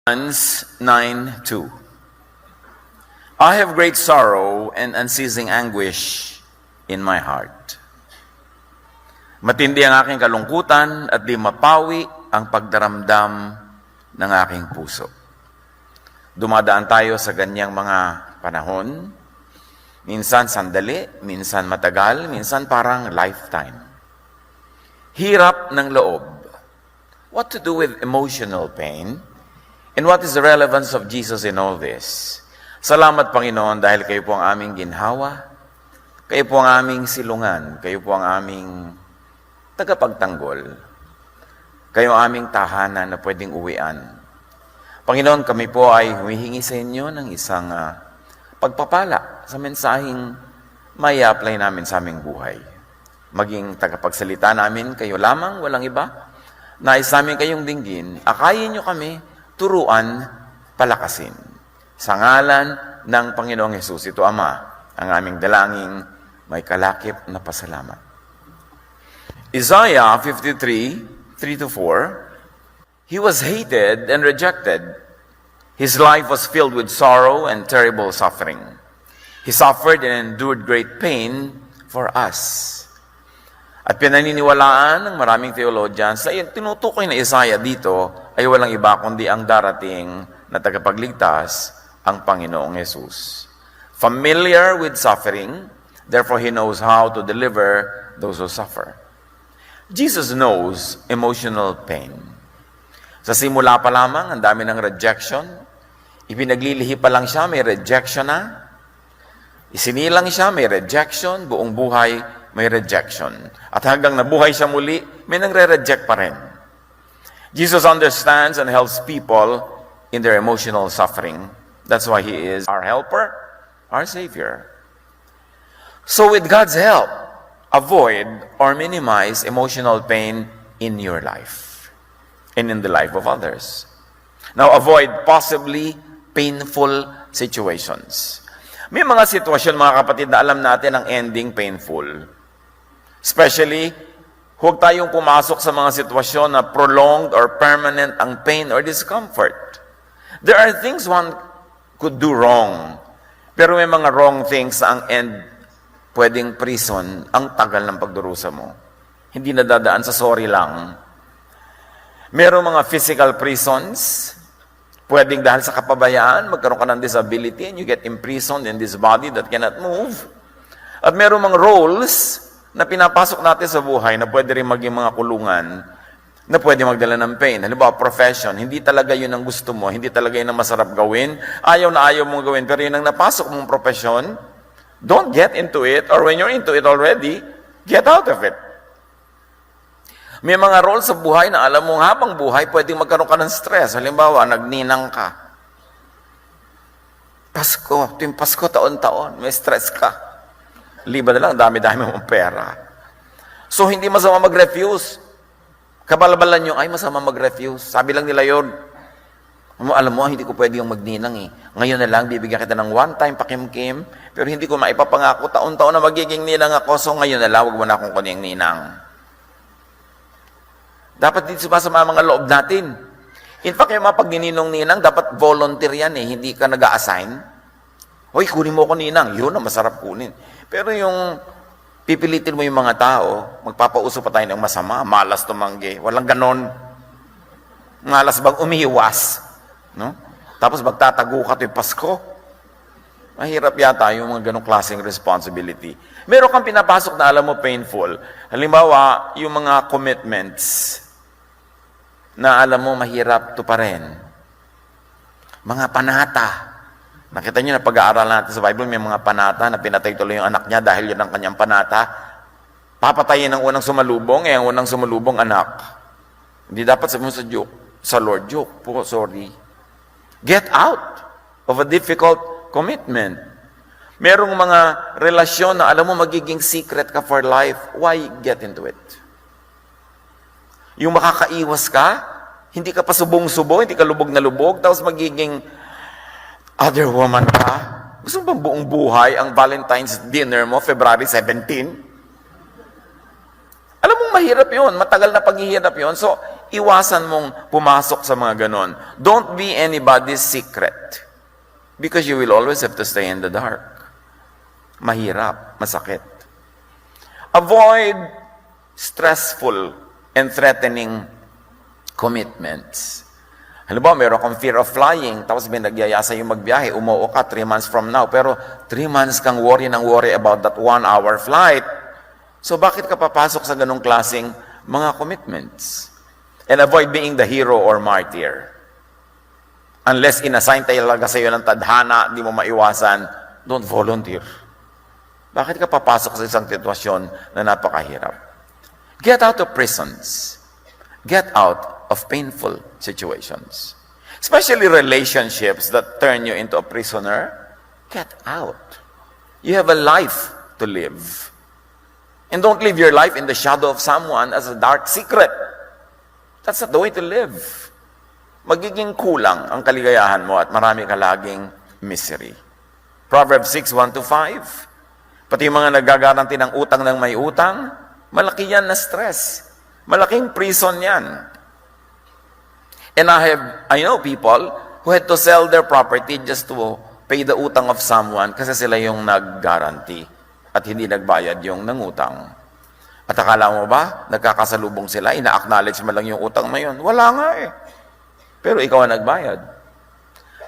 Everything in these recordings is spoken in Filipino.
Romans 9:2. I have great sorrow and unceasing anguish in my heart. Matindi ang aking kalungkutan at di mapawi ang pagdaramdam ng aking puso. Dumadaan tayo sa ganyang mga panahon. Minsan sandali, minsan matagal, minsan parang lifetime. Hirap ng loob. What to do with emotional pain? And what is the relevance of Jesus in all this? Salamat, Panginoon, dahil kayo po ang aming ginhawa, kayo po ang aming silungan, kayo po ang aming tagapagtanggol, kayo ang aming tahanan na pwedeng uwian. Panginoon, kami po ay humihingi sa inyo ng isang pagpapala sa mensaheng may apply namin sa aming buhay. Maging tagapagsalita namin, kayo lamang, walang iba. Nais namin kayong dinggin, akayin nyo kami, turuan, palakasin. Sa ngalan ng Panginoong Hesus, ito Ama, ang aming dalangin, may kalakip na pasalamat. Isaiah 53:3-4, He was hated and rejected. His life was filled with sorrow and terrible suffering. He suffered and endured great pain for us. At pinaniniwalaan ng maraming theologians na tinutukoy na Isaiah dito ay walang iba kundi ang darating na tagapagligtas, ang Panginoong Hesus. Familiar with suffering, therefore He knows how to deliver those who suffer. Jesus knows emotional pain. Sa simula pa lamang, ang dami ng rejection. Ipinaglilihi pa lang siya, may rejection na. Isinilang siya, may rejection. Buong buhay, may rejection. At hanggang nabuhay siya muli, may nangre-reject pa rin. Jesus understands and helps people in their emotional suffering. That's why He is our helper, our Savior. So with God's help, avoid or minimize emotional pain in your life and in the life of others. Now, avoid possibly painful situations. May mga sitwasyon, mga kapatid, na alam natin ang ending painful. Especially, huwag tayong pumasok sa mga sitwasyon na prolonged or permanent ang pain or discomfort. There are things one could do wrong. Pero may mga wrong things na ang end pwedeng prison, ang tagal ng pagdurusa mo. Hindi nadadaan sa sorry lang. Merong mga physical prisons, pwedeng dahil sa kapabayaan, magkaroon ka ng disability and you get imprisoned in this body that cannot move. At merong mga roles na pinapasok natin sa buhay na pwede rin maging mga kulungan na pwede magdala ng pain. Halimbawa, profession, hindi talaga yun ang gusto mo, hindi talaga yun ang masarap gawin, ayaw na ayaw mong gawin, pero yun ang napasok mong profession, don't get into it, or when you're into it already, get out of it. May mga role sa buhay na alam mo habang buhay, pwedeng magkaroon ka ng stress. Halimbawa, nagninang ka. Pasko, tuwing Pasko, taon-taon, may stress ka. Liba na lang, dami-dami mong pera. So, hindi masama mag-refuse. Kabalabalan nyo, ay masama mag-refuse. Sabi lang nila yun. Alam mo, hindi ko pwede yung magninang eh. Ngayon na lang, bibigyan kita ng one-time pakimkim, pero hindi ko maipapangako, taon-taon na magiging ninang ako, so ngayon na lang, wag mo na akong kuning ninang. Dapat dito sumasama mga loob natin. In fact, yung mga pagnininong-ninang, dapat volunteer yan eh, hindi ka nag-a-assign. Hoy, kunin mo ko ninang. Yun ang masarap kunin. Pero yung pipilitin mo yung mga tao, magpapauso pa tayo ng masama, malas tumanggi. Walang ganon. Malas bang umiiwas. No? Tapos magtatago ka tuwing Pasko. Mahirap yata yung mga ganong klaseng responsibility. Meron kang pinapasok na alam mo painful. Halimbawa, yung mga commitments na alam mo mahirap tuparin. Mga panata. Nakita nyo na pag-aaral natin sa Bible, may mga panata na pinatay tuloy yung anak niya dahil yun ang kanyang panata. Papatayin ang unang sumalubong, ang unang sumalubong anak. Hindi dapat sabihin sa joke, sa Lord, joke po, sorry. Get out of a difficult commitment. Merong mga relasyon na alam mo magiging secret ka for life. Why get into it? Yung makakaiwas ka, hindi ka pa subong-subo, hindi ka lubog na lubog, tapos magiging other woman ka. Gusto mo bang buong buhay ang Valentine's dinner mo, February 17? Alam mo, mahirap yun. Matagal na paghihirap yun. So, iwasan mong pumasok sa mga ganon. Don't be anybody's secret. Because you will always have to stay in the dark. Mahirap, masakit. Avoid stressful and threatening commitments. Halimbawa, meron kang fear of flying, tapos may nagyaya sa'yo magbiyahe, umuo ka 3 months from now, pero 3 months kang worry about that 1-hour flight. So bakit ka papasok sa ganong klaseng mga commitments? And avoid being the hero or martyr. Unless inassign talaga sa'yo ng tadhana, di mo maiwasan, don't volunteer. Bakit ka papasok sa isang sitwasyon na napakahirap? Get out of prisons. Get out of painful situations. Especially relationships that turn you into a prisoner. Get out. You have a life to live. And don't live your life in the shadow of someone as a dark secret. That's not the way to live. Magiging kulang ang kaligayahan mo at marami ka laging misery. Proverbs 6:1-5. Pati yung mga nagagaranti ng utang ng may utang, malaki yan na stress. Malaking prison yan. And I know people who had to sell their property just to pay the utang of someone kasi sila yung nag-guarantee at hindi nagbayad yung nangutang. At akala mo ba, nagkakasalubong sila, ina-acknowledge mo lang yung utang na yun? Wala nga eh. Pero ikaw ang nagbayad.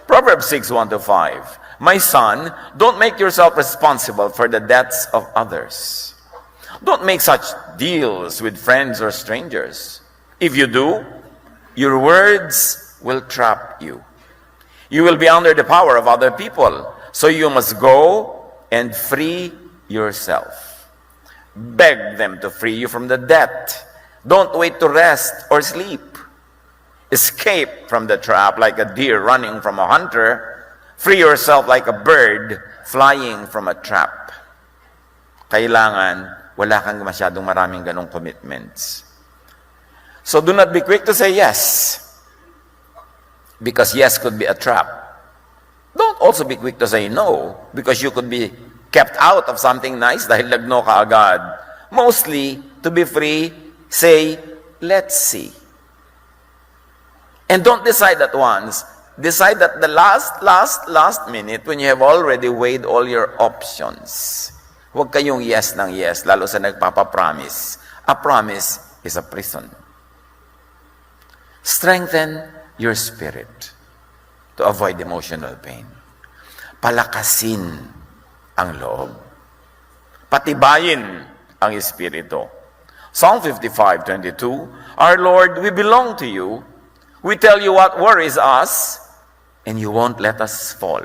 Proverbs 6:1-5. My son, don't make yourself responsible for the debts of others. Don't make such deals with friends or strangers. If you do, your words will trap you. You will be under the power of other people. So you must go and free yourself. Beg them to free you from the debt. Don't wait to rest or sleep. Escape from the trap like a deer running from a hunter. Free yourself like a bird flying from a trap. Kailangan, wala kang masyadong maraming ganong commitments. So do not be quick to say yes. Because yes could be a trap. Don't also be quick to say no. Because you could be kept out of something nice dahil nagno ka agad. Mostly, to be free, say, let's see. And don't decide at once. Decide at the last minute when you have already weighed all your options. Huwag kayong yes ng yes, lalo sa nagpapapromise. A promise is a prison. Strengthen your spirit to avoid emotional pain. Palakasin ang loob. Patibayin ang espiritu. Psalm 55:22, Our Lord, we belong to you. We tell you what worries us, and you won't let us fall.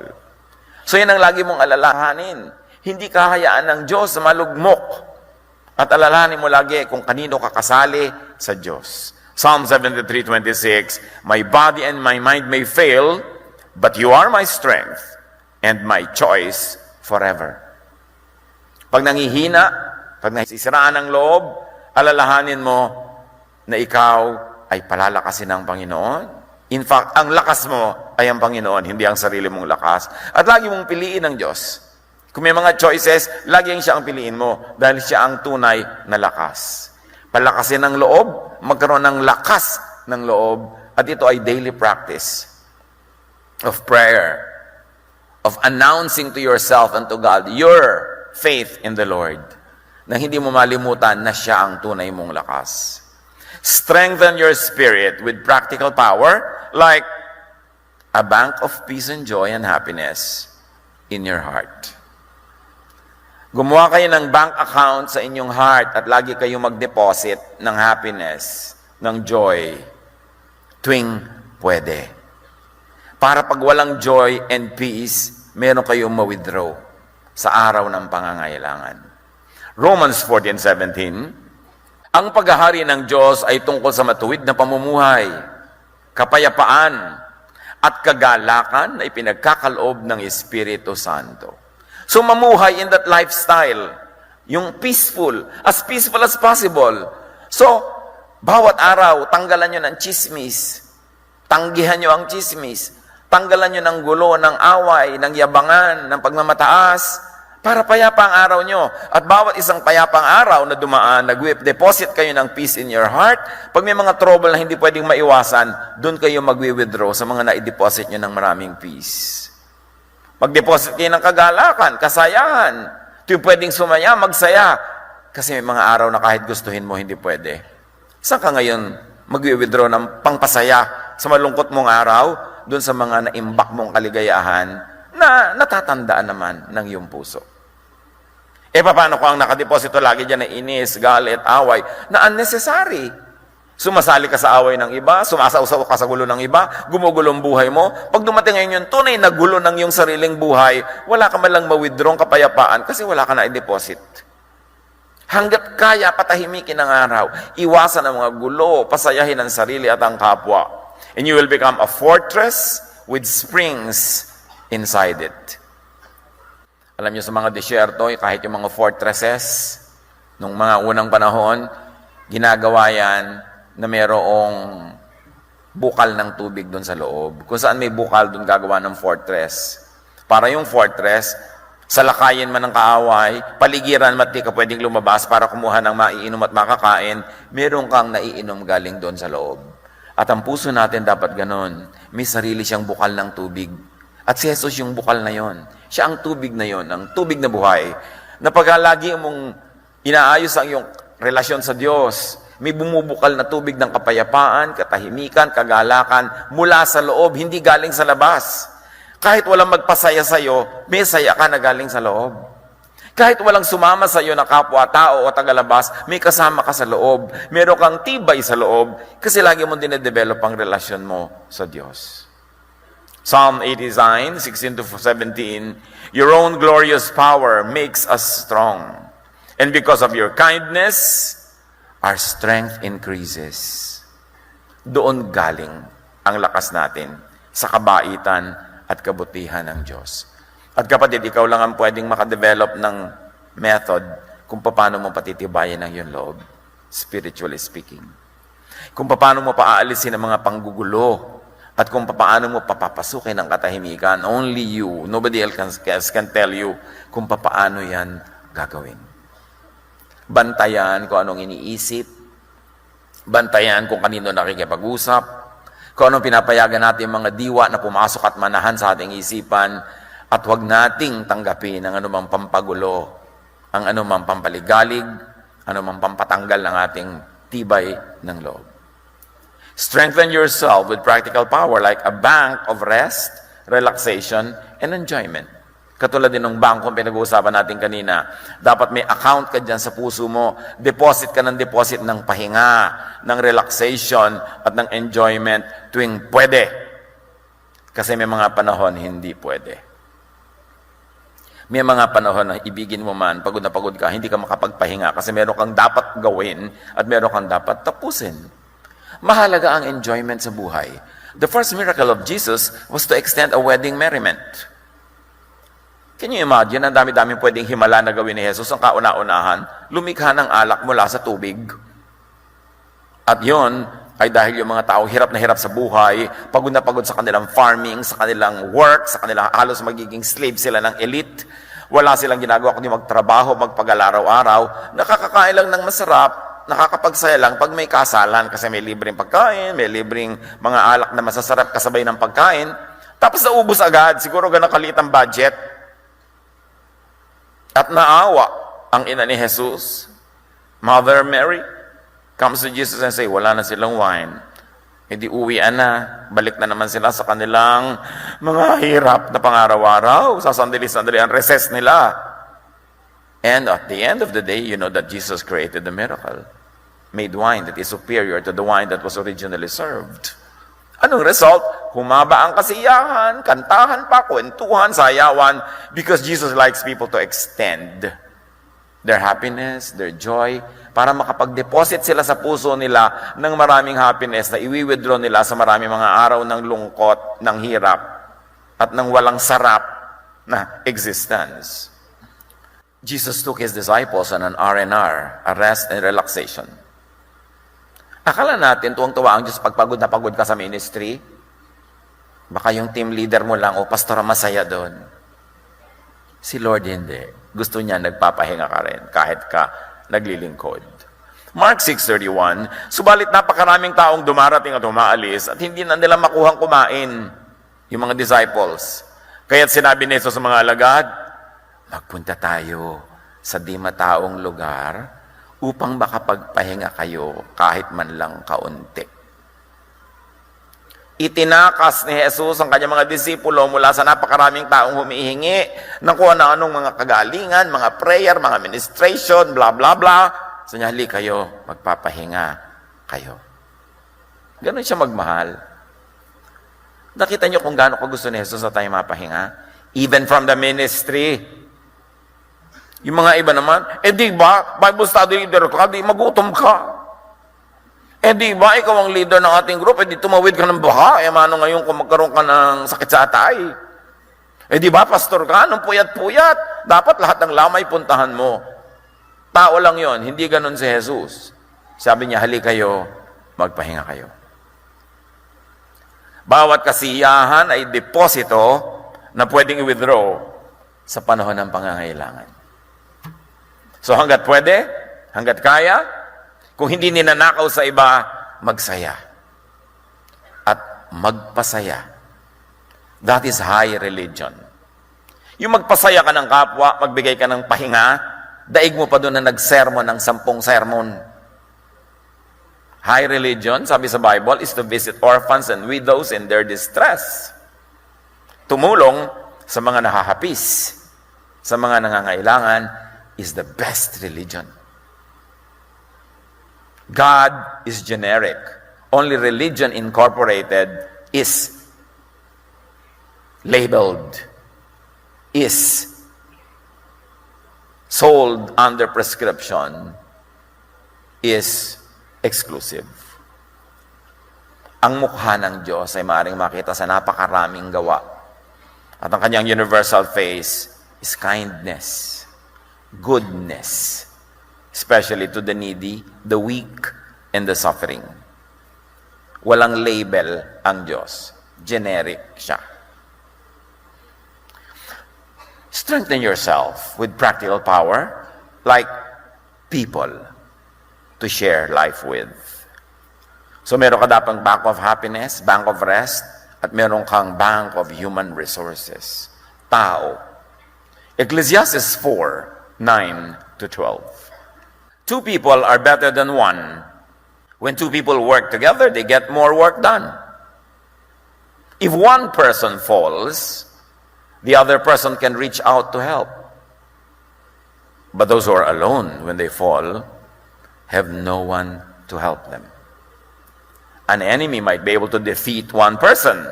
So yan ang lagi mong alalahanin. Hindi kahayaan ng Diyos sa malugmok. At alalahanin mo lagi kung kanino kakasali sa Diyos. Psalm 73:26, My body and my mind may fail, but you are my strength and my choice forever. Pag nangihina, pag nasisiraan ng loob, alalahanin mo na ikaw ay palalakasin ng Panginoon. In fact, ang lakas mo ay ang Panginoon, hindi ang sarili mong lakas. At lagi mong piliin ng Diyos. Kung may mga choices, lagi siya ang piliin mo dahil siya ang tunay na lakas. Palakasin ng loob, magkaroon ng lakas ng loob, at ito ay daily practice of prayer, of announcing to yourself and to God your faith in the Lord, na hindi mo malimutan na siya ang tunay mong lakas. Strengthen your spirit with practical power like a bank of peace and joy and happiness in your heart. Gumawa kayo ng bank account sa inyong heart at lagi kayong mag-deposit ng happiness, ng joy, tuwing pwede. Para pag walang joy and peace, meron kayong ma-withdraw sa araw ng pangangailangan. Romans 14:17, Ang paghahari ng Diyos ay tungkol sa matuwid na pamumuhay, kapayapaan, at kagalakan na ipinagkakaloob ng Espiritu Santo. So mamuhay in that lifestyle, yung peaceful as possible. So, bawat araw, tanggalan nyo ng chismis. Tanggihan nyo ang chismis. Tanggalan nyo ng gulo, ng away, ng yabangan, ng pagmamataas. Para payapa ang araw nyo. At bawat isang payapang araw na dumaan, deposit kayo ng peace in your heart. Pag may mga trouble na hindi pwedeng maiwasan, doon kayo magwi-withdraw sa mga na-deposit nyo ng maraming peace. Mag-deposit kayo ng kagalakan, kasayahan. Ito yung pwedeng sumaya, magsaya. Kasi may mga araw na kahit gustuhin mo, hindi pwede. Saan ka ngayon magwi-withdraw ng pangpasaya sa malungkot mong araw, doon sa mga naimbak mong kaligayahan na natatandaan naman ng iyong puso? Paano ko ang nakadeposito lagi dyan na inis, galit, away, na unnecessary? Sumasali ka sa away ng iba, sumasausaw ka sa gulo ng iba, gumugulong buhay mo. Pag dumating ngayon yung tunay na gulo ng iyong sariling buhay, wala ka man lang ma-withdraw kapayapaan kasi wala ka na i-deposit. Hanggat kaya, patahimikin ang araw. Iwasan ang mga gulo, pasayahin ang sarili at ang kapwa. And you will become a fortress with springs inside it. Alam niyo sa mga desyerto, kahit yung mga fortresses, nung mga unang panahon, ginagawa yan na mayroong bukal ng tubig doon sa loob. Kung saan may bukal, doon gagawa ng fortress. Para yung fortress, salakayin man ng kaaway, paligiran mat di ka pwedeng lumabas para kumuha ng maiinom at makakain, meron kang naiinom galing doon sa loob. At ang puso natin dapat ganon. May sarili siyang bukal ng tubig. At si Jesus yung bukal na yon. Siya ang tubig na yon, ang tubig na buhay. Na pag lagi mong inaayos ang iyong relasyon sa Diyos, may bumubukal na tubig ng kapayapaan, katahimikan, kagalakan, mula sa loob, hindi galing sa labas. Kahit walang magpasaya sa iyo, may saya ka na galing sa loob. Kahit walang sumama sa iyo na kapwa-tao o tagalabas, may kasama ka sa loob. Meron kang tibay sa loob kasi lagi mong dinedevelop ang relasyon mo sa Diyos. Psalm 89, 16-17, your own glorious power makes us strong. And because of your kindness, our strength increases. Doon galing ang lakas natin sa kabaitan at kabutihan ng Diyos. At kapatid, ikaw lang ang pwedeng makadevelop ng method kung paano mo patitibayan ang iyong loob, spiritually speaking. Kung paano mo paaalisin ang mga panggugulo at kung paano mo papapasukin ang katahimikan. Only you, nobody else can tell you kung paano yan gagawin. Bantayan kung anong iniisip, bantayan kung kanino nakikipag-usap, kung anong pinapayagan natin mga diwa na pumasok at manahan sa ating isipan, at huwag nating tanggapin ang anumang pampagulo, ang anumang pampaligalig, anumang pampatanggal ng ating tibay ng loob. Strengthen yourself with practical power like a bank of rest, relaxation, and enjoyment. Katulad din ng bangko pinag-uusapan natin kanina, dapat may account ka dyan sa puso mo, deposit ka ng deposit ng pahinga, ng relaxation, at ng enjoyment tuwing pwede. Kasi may mga panahon hindi pwede. May mga panahon na ibigin mo man, pagod na pagod ka, hindi ka makapagpahinga kasi meron kang dapat gawin at meron kang dapat tapusin. Mahalaga ang enjoyment sa buhay. The first miracle of Jesus was to extend a wedding merriment. Can you imagine, ang dami-daming pwedeng himala na gawin ni Jesus, ang kauna-unahan, lumikha ng alak mula sa tubig. At yon ay dahil yung mga tao hirap na hirap sa buhay, pagod na pagod sa kanilang farming, sa kanilang work, sa kanilang halos magiging slave sila ng elite. Wala silang ginagawa kundi magtrabaho, magpag-araw-araw, nakakakain lang ng masarap, nakakapagsaya lang pag may kasalan kasi may libreng pagkain, may libreng mga alak na masasarap kasabay ng pagkain. Tapos naubos agad, siguro ganang kaliit ang budget. At naawa ang ina ni Jesus, Mother Mary, comes to Jesus and say, wala na silang wine. E di uwian na, balik na naman sila sa kanilang mga hirap na pangaraw-araw, sa sandali-sandali ang recess nila. And at the end of the day, you know that Jesus created the miracle. Made wine that is superior to the wine that was originally served. Anong result? Humaba ang kasiyahan, kantahan pa, kwentuhan, sayawan, because Jesus likes people to extend their happiness, their joy, para makapag-deposit sila sa puso nila ng maraming happiness na iwi-withdraw nila sa maraming mga araw ng lungkot, ng hirap, at ng walang sarap na existence. Jesus took His disciples on an R&R, a rest and relaxation. Akala natin, tuwang-tuwa ang Diyos pagpagod na pagod ka sa ministry. Baka yung team leader mo lang, o pastor, masaya doon. Si Lord hindi. Gusto niya nagpapahinga ka rin kahit ka naglilingkod. Mark 6:31, subalit napakaraming taong dumarating at umaalis at hindi na nila makuhang kumain, yung mga disciples. Kaya't sinabi ni Jesus sa mga alagad, magpunta tayo sa di mataong lugar upang makapagpahinga kayo kahit man lang kaunti. Itinakas ni Jesus ang kanyang mga disipulo mula sa napakaraming taong humihingi ng kung ano-anong mga kagalingan, mga prayer, mga ministration, bla bla bla. So niya, hali kayo, magpapahinga kayo. Ganon siya magmahal. Nakita niyo kung gaano ko gusto ni Jesus na tayo mapahinga? Even from the ministry. Yung mga iba naman, di ba, Bible study leader ka, di magutom ka. Di ba, ikaw ang leader ng ating group, di tumawid ka ng baha, mano ngayon kung magkaroon ka ng sakit sa atay. Di ba, pastor ka, nung puyat-puyat, dapat lahat ng lamay puntahan mo. Tao lang yon, hindi ganon si Jesus. Sabi niya, hali kayo, magpahinga kayo. Bawat kasiyahan ay deposito na pwedeng i-withdraw sa panahon ng pangangailangan. So hanggat pwede, hanggat kaya, kung hindi ninanakaw sa iba, magsaya. At magpasaya. That is high religion. Yung magpasaya ka ng kapwa, magbigay ka ng pahinga, daig mo pa doon na nagsermon ng 10 sermon. High religion, sabi sa Bible, is to visit orphans and widows in their distress. Tumulong sa mga nahahapis, sa mga nangangailangan, is the best religion. God is generic. Only religion incorporated is labeled, is sold under prescription, is exclusive. Ang mukha ng Diyos ay maaaring makita sa napakaraming gawa. At ang kanyang universal face is kindness, goodness, especially to the needy, the weak, and the suffering. Walang label ang Diyos. Generic siya. Strengthen yourself with practical power, like people to share life with. So meron ka dapat bank of happiness, bank of rest, at meron kang bank of human resources. Tao. Ecclesiastes 4:9-12. Two people are better than one. When two people work together, they get more work done. If one person falls, the other person can reach out to help. But those who are alone when they fall have no one to help them. An enemy might be able to defeat one person,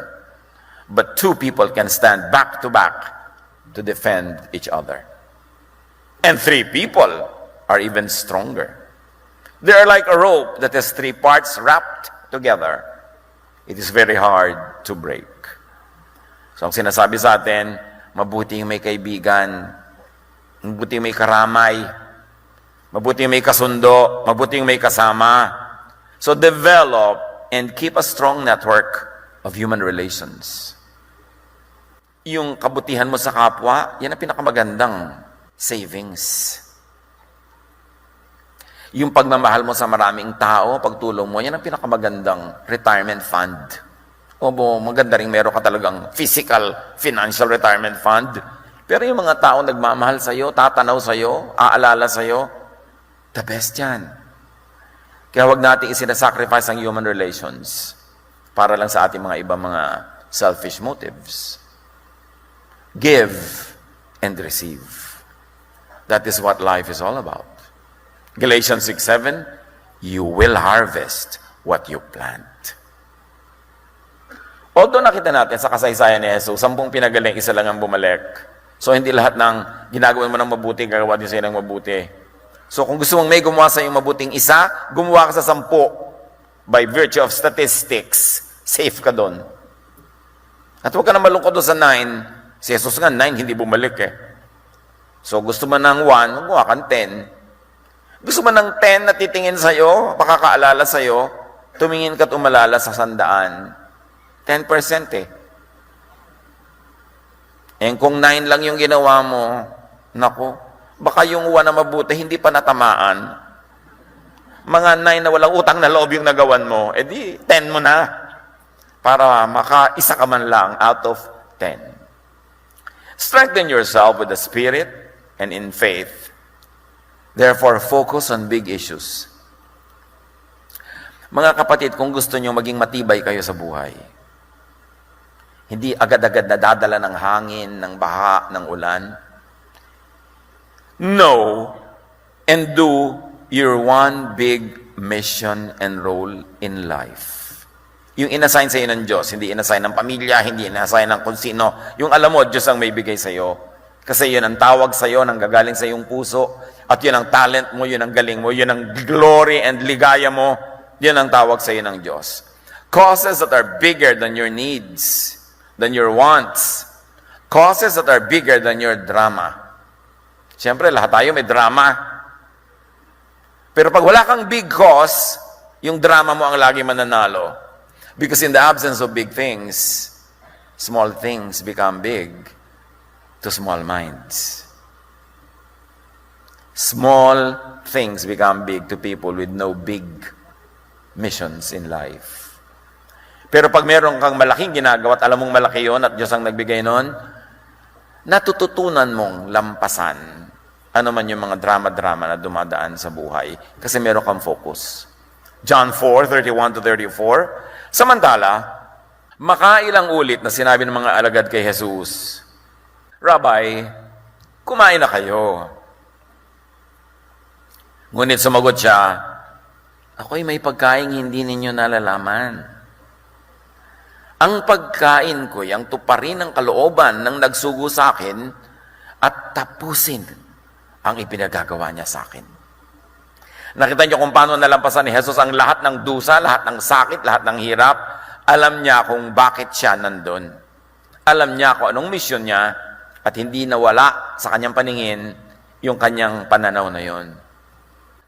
but two people can stand back to back to defend each other. And three people are even stronger. They are like a rope that has 3 parts wrapped together. It is very hard to break. So ang sinasabi sa atin, mabuti yung may kaibigan, mabuti yung may karamay, mabuti yung may kasundo, mabuti yung may kasama. So develop and keep a strong network of human relations. Yung kabutihan mo sa kapwa, yan ang pinakamagandang savings. Yung pagmamahal mo sa maraming tao, pagtulong mo, yan ang pinakamagandang retirement fund. O maganda rin meron ka talagang physical, financial retirement fund. Pero yung mga tao nagmamahal sa'yo, tatanaw sa'yo, aalala sa'yo, the best yan. Kaya huwag natin isinasacrifice ang human relations para lang sa ating mga ibang mga selfish motives. Give and receive. That is what life is all about. Galatians 6:7, you will harvest what you plant. Although nakita natin sa kasaysayan ni Jesus, 10 pinagaling, isa lang ang bumalik. So hindi lahat ng ginagawa mo ng mabuti, gagawa din sa'yo ng mabuti. So kung gusto mong may gumawa sa iyong mabuting isa, gumawa ka sa 10. By virtue of statistics, safe ka doon. At huwag ka na malungkot doon sa 9. Si Jesus nga, 9, hindi bumalik eh. So gusto mo ng 1, gumawa kang 10. Gusto mo ng 10 na titingin sa'yo, makakaalala sa'yo, tumingin ka at umalala sa 100. 10% eh. Kung 9 lang yung ginawa mo, nako, baka yung 1 na mabuti, hindi pa natamaan. Mga 9 na walang utang na loob yung nagawan mo, edi 10 mo na. Para maka-isa ka man lang out of 10. Strengthen yourself with the Spirit and in faith. Therefore, focus on big issues. Mga kapatid, kung gusto nyo maging matibay kayo sa buhay, hindi agad-agad nadadala ng hangin, ng baha, ng ulan. Know and do your one big mission and role in life. Yung inassign sa'yo ng Diyos, hindi inassign ng pamilya, hindi inassign ng kung sino. Yung alam mo, Diyos ang may bigay sa'yo. Kasi yun ang tawag sa'yo, nang gagaling sa iyong puso. At yun ang talent mo, yun ang galing mo, yun ang glory and ligaya mo. Yun ang tawag sa'yo ng Diyos. Causes that are bigger than your needs, than your wants. Causes that are bigger than your drama. Siyempre, lahat tayo may drama. Pero pag wala kang big cause, yung drama mo ang lagi mananalo. Because in the absence of big things, small things become big to small minds. Small things become big to people with no big missions in life. Pero pag meron kang malaking ginagawa at alam mong malaki yon at Diyos ang nagbigay nun, natututunan mong lampasan ano man yung mga drama-drama na dumadaan sa buhay kasi meron kang focus. John 4:31-34. Samantala, makailang ulit na sinabi ng mga alagad kay Jesus, Rabbi, kumain na kayo. Ngunit sumagot siya, ako'y may pagkain hindi ninyo nalalaman. Ang pagkain ko'y ang tuparin ng kalooban ng nagsugo sa akin at tapusin ang ipinagagawa niya sa akin. Nakita niyo kung paano nalampasan ni Jesus ang lahat ng dusa, lahat ng sakit, lahat ng hirap. Alam niya kung bakit siya nandun. Alam niya kung anong misyon niya at hindi nawala sa kanyang paningin yung kanyang pananaw na yon.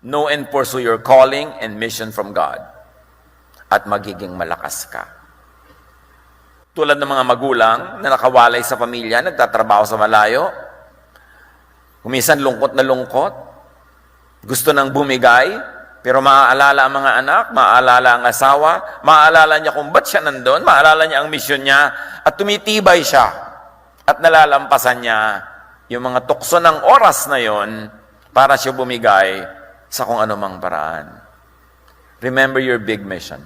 Know and pursue your calling and mission from God at magiging malakas ka. Tulad ng mga magulang na nakawalay sa pamilya, nagtatrabaho sa malayo, kumisan lungkot na lungkot, gusto nang bumigay, pero maaalala ang mga anak, maaalala ang asawa, maaalala niya kung ba't siya nandun, maaalala niya ang misyon niya, at tumitibay siya, at nalalampasan niya yung mga tukso ng oras na yon para siya bumigay sa kung anumang paraan. Remember your big mission.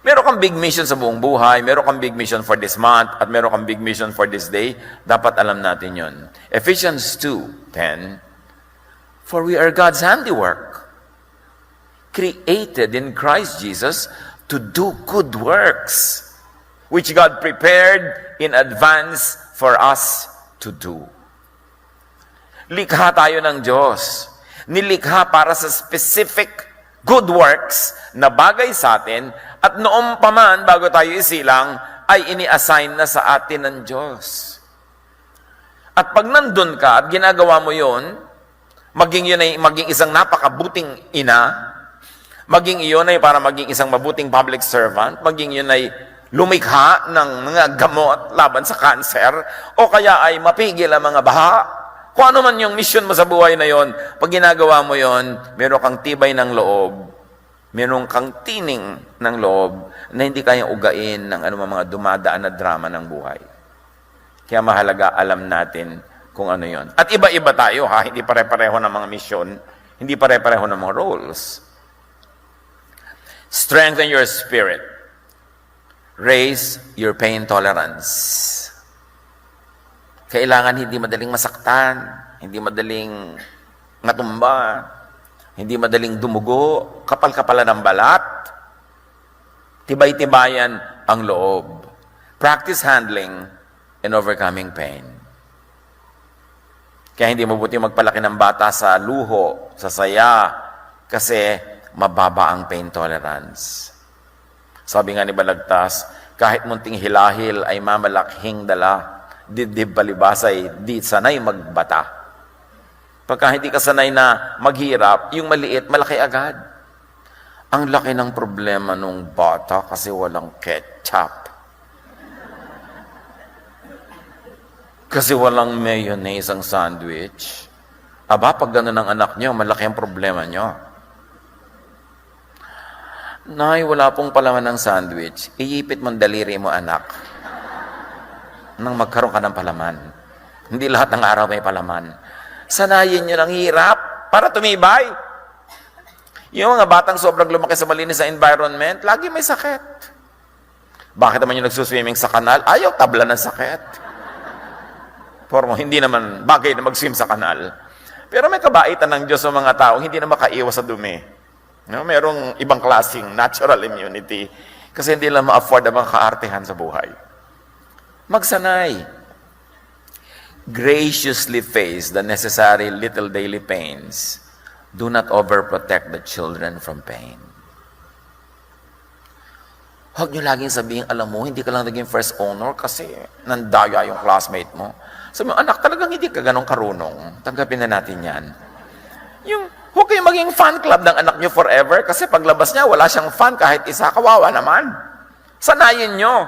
Meron kang big mission sa buong buhay, meron kang big mission for this month, at meron kang big mission for this day, dapat alam natin yon. Ephesians 2:10, for we are God's handiwork, created in Christ Jesus to do good works, which God prepared in advance for us to do. Likha tayo ng Diyos. Nilikha para sa specific good works na bagay sa atin at noong pa man, bago tayo isilang, ay ini-assign na sa atin ng Diyos. At pag nandun ka at ginagawa mo yon, maging yun ay maging isang napakabuting ina, maging iyon ay para maging isang mabuting public servant, maging yun ay lumikha ng mga gamot laban sa cancer, o kaya ay mapigil ang mga baha. Kung ano man yung mission mo sa buhay na yon, pag ginagawa mo yon, meron kang tibay ng loob, meron kang tining ng loob na hindi kayang ugain ng anumang mga dumadaan na drama ng buhay. Kaya mahalaga alam natin kung ano yon. At iba-iba tayo, ha? Hindi pare-pareho ng mga mission, hindi pare-pareho ng mga roles. Strengthen your spirit. Raise your pain tolerance. Kailangan hindi madaling masaktan, hindi madaling matumba, hindi madaling dumugo, kapal-kapalan ng balat. Tibay-tibayan ang loob. Practice handling and overcoming pain. Kaya hindi mabuti magpalaki ng bata sa luho, sa saya, kasi mababa ang pain tolerance. Sabi nga ni Balagtas, kahit munting hilahil ay mamalaking dala, dibdib balibasay, di sanay magbata. Pagka hindi ka sanay na maghirap, yung maliit, malaki agad. Ang laki ng problema nung bata kasi walang ketchup. Kasi walang mayonnaise ang sandwich. Aba, pag gano'n ang anak nyo, malaki ang problema nyo. Nay, wala pong palaman ng sandwich. Iipit mong daliri mo, anak. Nang magkaroon ka ng palaman. Hindi lahat ng araw may palaman. Sanayin nyo ng hirap para tumibay. Yung mga batang sobrang lumaki sa malinis na environment, lagi may sakit. Bakit naman yung nagsuswimming sa kanal? Ayaw, tabla ng sakit. Pormo, hindi naman bagay na mag-swim sa kanal. Pero may kabaitan ng Diyos sa mga taong hindi na makaiwas sa dumi. No? Merong ibang klaseng natural immunity kasi hindi lang ma-afford ang mga kaartehan sa buhay. Magsanay. Graciously face the necessary little daily pains. Do not overprotect the children from pain. Huwag nyo laging sabihin, alam mo, hindi ka lang naging first honor kasi nandaya yung classmate mo. Sabi mo, anak, talagang hindi ka ganong karunong. Tanggapin na natin yan. Yung, huwag kayong maging fan club ng anak nyo forever kasi paglabas niya, wala siyang fan kahit isa. Kawawa naman. Sanayin nyo.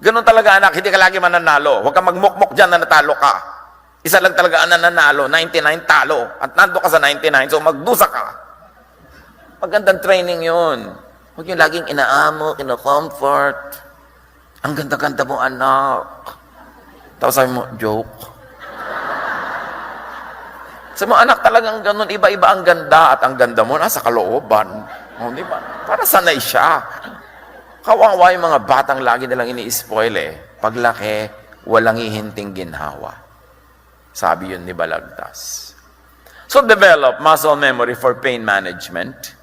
Ganon talaga, anak, hindi ka lagi mananalo. Huwag kang magmukmuk dyan na natalo ka. Isa lang talaga ang nananalo, 99 talo. At nando ka sa 99, so magdusa ka. Magandang training yun. Huwag yung laging inaamo, ino-comfort. Ang ganda-ganda mo, anak. Tapos sabi mo, joke. Sabi mo, anak, talagang ganun, iba-iba ang ganda at ang ganda mo nasa kalooban. O, di ba? Para sanay siya. Kawawa yung mga batang lagi nilang ini-spoil eh. Paglaki, walang hihinting ginhawa. Sabi yun ni Balagtas. So develop muscle memory for pain management.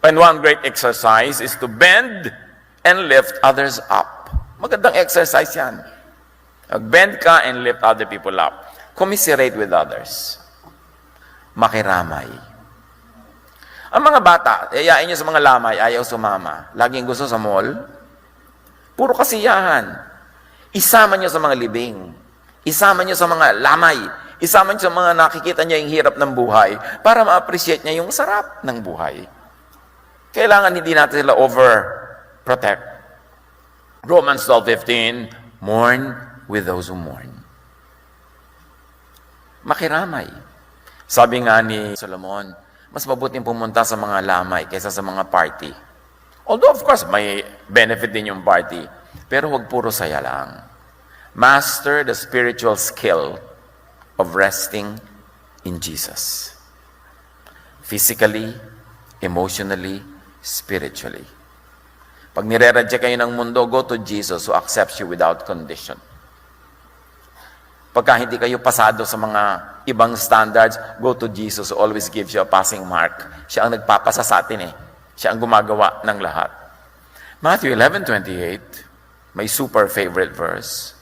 And one great exercise is to bend and lift others up. Magandang exercise yan. Bend ka and lift other people up. Commiserate with others. Makiramay. Ang mga bata, yayain nyo sa mga lamay, ayaw sumama. Laging gusto sa mall. Puro kasiyahan. Isama nyo sa mga libing. Isama nyo sa mga lamay. Isama nyo sa mga nakikita niya yung hirap ng buhay para ma-appreciate niya yung sarap ng buhay. Kailangan hindi natin sila overprotect. Romans 12:15, mourn with those who mourn. Makiramay. Sabi nga ni Solomon, mas mabuting pumunta sa mga lamay kaysa sa mga party. Although of course, may benefit din yung party. Pero huwag puro saya lang. Master the spiritual skill of resting in Jesus. Physically, emotionally, spiritually. Pag nire-reject kayo ng mundo, go to Jesus who accepts you without condition. Pagka hindi kayo pasado sa mga ibang standards, go to Jesus who always gives you a passing mark. Siya ang nagpapasa sa atin eh. Siya ang gumagawa ng lahat. Matthew 11:28, my super favorite verse.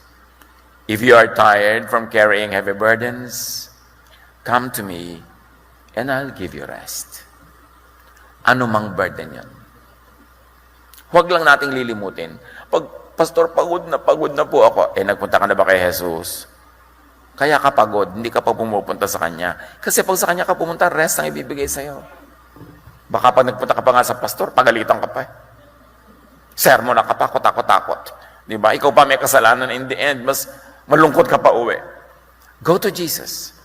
If you are tired from carrying heavy burdens, come to me and I'll give you rest. Ano mang burden yan. Huwag lang nating lilimutin. Pag, Pastor, pagod na po ako. Nagpunta ka na ba kay Jesus? Kaya ka pagod, hindi ka pa pumupunta sa Kanya. Kasi pag sa Kanya ka pumunta, rest ang ibibigay sa'yo. Baka pag nagpunta ka pa nga sa pastor, pagalitan ka pa eh. Sermon na ka pa, takot-takot. Di ba? Ikaw pa may kasalanan in the end, mas malungkot ka pa uwi. Go to Jesus.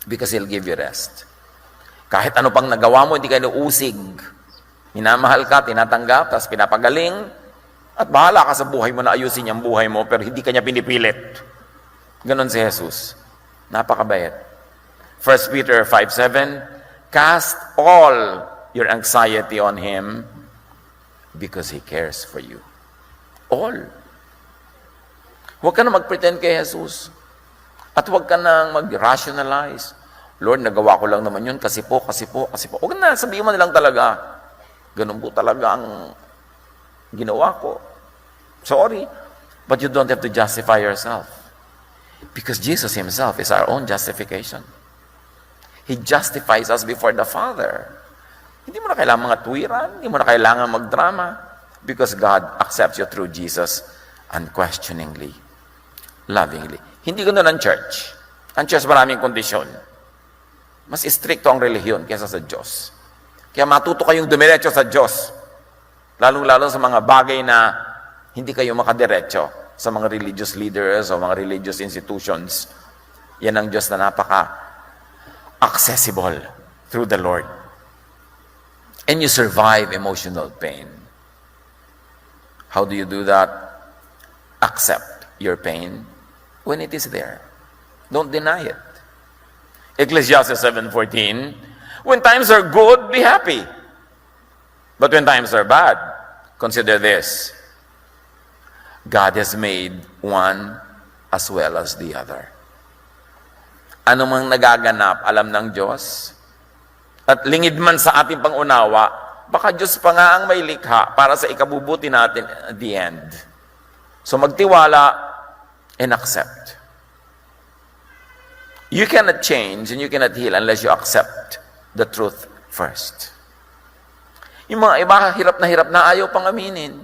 Because He'll give you rest. Kahit ano pang nagawa mo, hindi ka nausig. Minamahal ka, tinatanggap, tapos pinapagaling, at bahala ka sa buhay mo na ayusin yung buhay mo, pero hindi ka niya pinipilit. Ganon si Jesus. Napakabait. 1 Peter 5:7, cast all your anxiety on Him because He cares for you. All. Huwag ka na mag-pretend kay Jesus. At huwag ka na mag-rationalize. Lord, nagawa ko lang naman yun kasi po. Huwag na, sabihin mo na lang talaga. Ganun po talaga ang ginawa ko. Sorry. But you don't have to justify yourself. Because Jesus Himself is our own justification. He justifies us before the Father. Hindi mo na kailangan mga tuwiran, hindi mo na kailangan magdrama. Because God accepts you through Jesus unquestioningly, lovingly. Hindi ganoon ang church. Ang church maraming kondisyon. Mas stricto ang relihiyon kaysa sa Diyos. Kaya matuto kayong dumiretso sa Diyos. Lalong-lalo sa mga bagay na hindi kayo makadiretso. sa mga religious leaders o mga religious institutions. Yan ang Diyos na napaka-accessible through the Lord. And you survive emotional pain. How do you do that? Accept your pain when it is there. Don't deny it. Ecclesiastes 7:14, when times are good, be happy. But when times are bad, consider this. God has made one as well as the other. Ano mang nagaganap, alam ng Diyos. At lingid man sa ating pangunawa, baka Diyos pa nga ang may likha para sa ikabubuti natin at the end. So magtiwala and accept. You cannot change and you cannot heal unless you accept the truth first. Yung mga iba, hirap na ayaw pang aminin.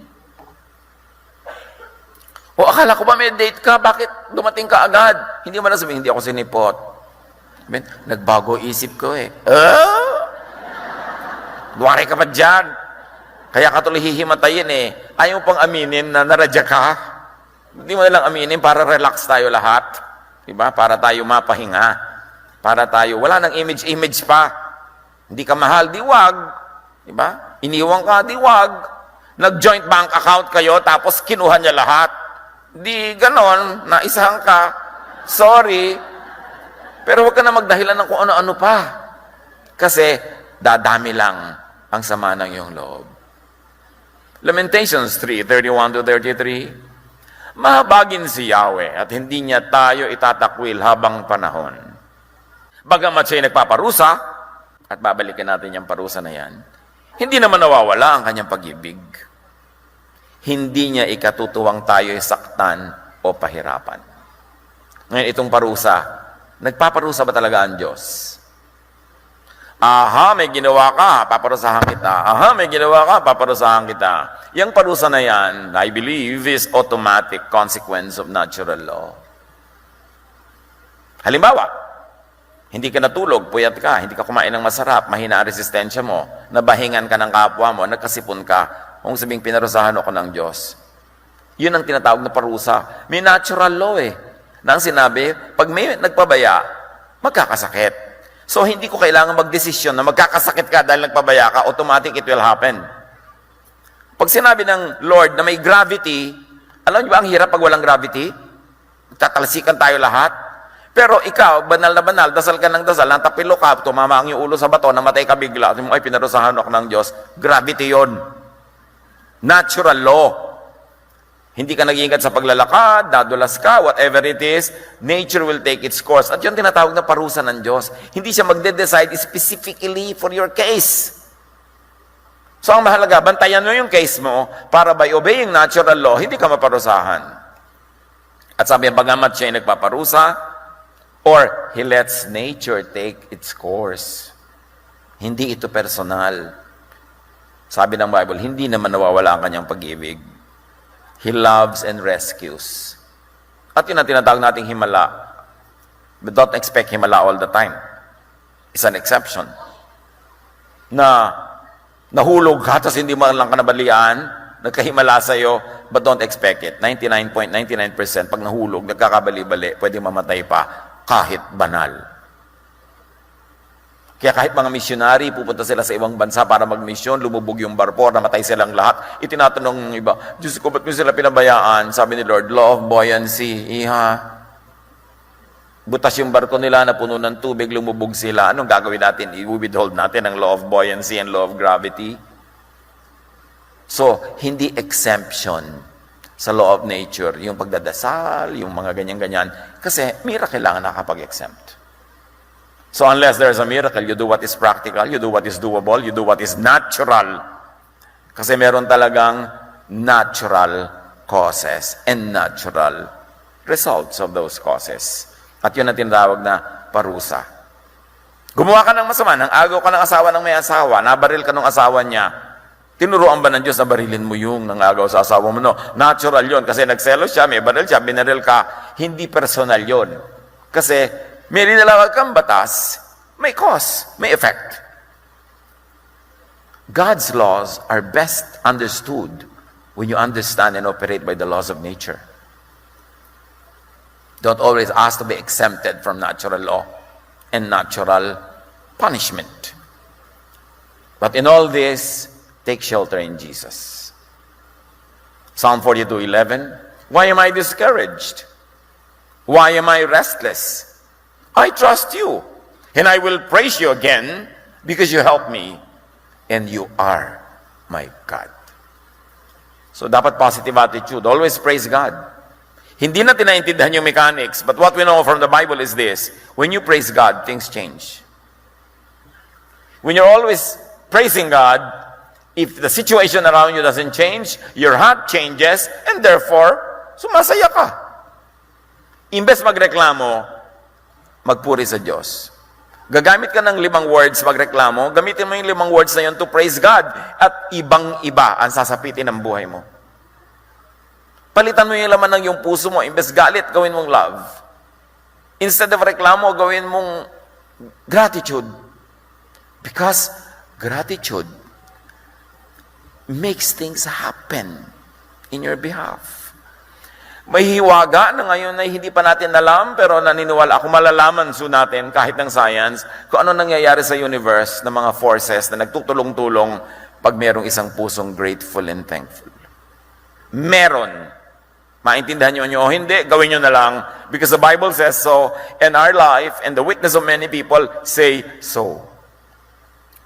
O akala ko ba may date ka? Bakit dumating ka agad? Hindi mo na sabihin, hindi ako sinipot. Nagbago isip ko eh. Duwari ka pa dyan. Kaya ka tuloy hihimatayin eh. Ayaw pang aminin na naradya ka. Hindi mo nalang aminin para relax tayo lahat. Diba? Para tayo mapahinga. Para tayo, wala nang image pa. Hindi ka mahal, di wag. Diba? Iniwan ka, di wag. Nag-joint bank account kayo, tapos kinuha niya lahat. Di ganon, naisahan ka. Sorry. Pero huwag ka na magdahilan ng kung ano-ano pa. Kasi, dadami lang ang sama ng iyong loob. Lamentations 3:31-33. Mahabagin si Yahweh at hindi niya tayo itatakwil habang panahon. Bagamat siya'y nagpaparusa, at babalikan natin yung parusa na yan, hindi naman nawawala ang kanyang pag-ibig. Hindi niya ikatutuwang tayo'y saktan o pahirapan. Ngayon, itong parusa, nagpaparusa ba talaga ang Diyos? Aha, may ginawa ka, paparusahan kita. Aha, may ginawa ka, paparusahan kita. Yang parusa na yan, I believe, is automatic consequence of natural law. Halimbawa, hindi ka natulog, puyat ka, hindi ka kumain ng masarap, mahina ang resistensya mo, nabahingan ka ng kapwa mo, nagkasipon ka, kung sabing pinarusahan ako ng Diyos. Yun ang tinatawag na parusa. May natural law eh. Nang sinabi, pag may nagpabaya, magkakasakit. So, hindi ko kailangan magdesisyon na magkakasakit ka dahil nagpabaya ka, automatic it will happen. Pag sinabi ng Lord na may gravity, alam niyo ba ang hirap pag walang gravity? Tatalsikan tayo lahat. Pero ikaw, banal na banal, dasal ka ng dasal, natapilo ka, tumama ang iyong ulo sa bato, namatay ka bigla, at mo, ay pinarusahan ako ng Diyos. Gravity yon. Natural law. Hindi ka nag-iingat sa paglalakad, dadulas ka, whatever it is, nature will take its course. At yun tinatawag na parusa ng Diyos. Hindi siya magde-decide specifically for your case. So ang mahalaga, bantayan mo yung case mo para by obeying natural law, hindi ka maparusahan. At sabi ang bagamat siya ay nagpaparusa, or He lets nature take its course. Hindi ito personal. Sabi ng Bible, hindi naman nawawala ang kanyang pag-ibig. He loves and rescues. At yun ang tinatawag nating himala. But don't expect himala all the time. It's an exception. Na nahulog ka, tapos hindi mo lang ka nabalian, nagkahimala sa'yo, but don't expect it. 99.99% pag nahulog, nagkakabali-bali, pwede mamatay pa, kahit banal. Kaya kahit mga missionary, pupunta sila sa ibang bansa para mag-mission, lumubog yung barko, namatay silang lahat. Itinatanong ng iba, Diyos ko, ba't mo sila pinabayaan? Sabi ni Lord, law of buoyancy. Iha, butas yung barko nila na puno ng tubig, lumubog sila. Anong gagawin natin? I-withhold natin ang law of buoyancy and law of gravity. So, hindi exemption sa law of nature, yung pagdadasal, yung mga ganyan-ganyan. Kasi, miracle lang ang nakapag-exempt. So unless there's a miracle, you do what is practical, you do what is doable, you do what is natural. Kasi meron talagang natural causes and natural results of those causes. At yun ang tinatawag na parusa. Gumawa ka ng masama, nang agaw ka ng asawa ng may asawa, nabaril ka ng asawa niya, tinuruan ba ng Diyos na barilin mo yung nangagaw sa asawa mo? No, natural yun. Kasi nagselos siya, may baril siya, binaril ka. Hindi personal yun. Kasi may rinalawag kang batas, may cause, may effect. God's laws are best understood when you understand and operate by the laws of nature. Don't always ask to be exempted from natural law and natural punishment. But in all this, take shelter in Jesus. Psalm 42:11, why am I discouraged? Why am I restless? I trust you, and I will praise you again because you help me, and you are my God. So dapat positive attitude. Always praise God. Hindi natin naintindihan yung mechanics, but what we know from the Bible is this: when you praise God, things change. When you're always praising God, if the situation around you doesn't change, your heart changes, and therefore, sumasaya ka. Imbes magreklamo, magpuri sa Diyos. Gagamit ka ng 5 words magreklamo, gamitin mo yung 5 words na yun to praise God, at ibang-iba ang sasapitin ng buhay mo. Palitan mo yung laman ng yung puso mo, imbes galit, gawin mong love. Instead of reklamo, gawin mong gratitude. Because gratitude makes things happen in your behalf. May hiwaga na ngayon na hindi pa natin alam, pero naniniwala ako malalaman natin kahit ng science kung ano nangyayari sa universe ng mga forces na nagtutulong-tulong pag merong isang pusong grateful and thankful. Meron. Maintindihan nyo o hindi, gawin nyo na lang. Because the Bible says so, and our life and the witness of many people say so.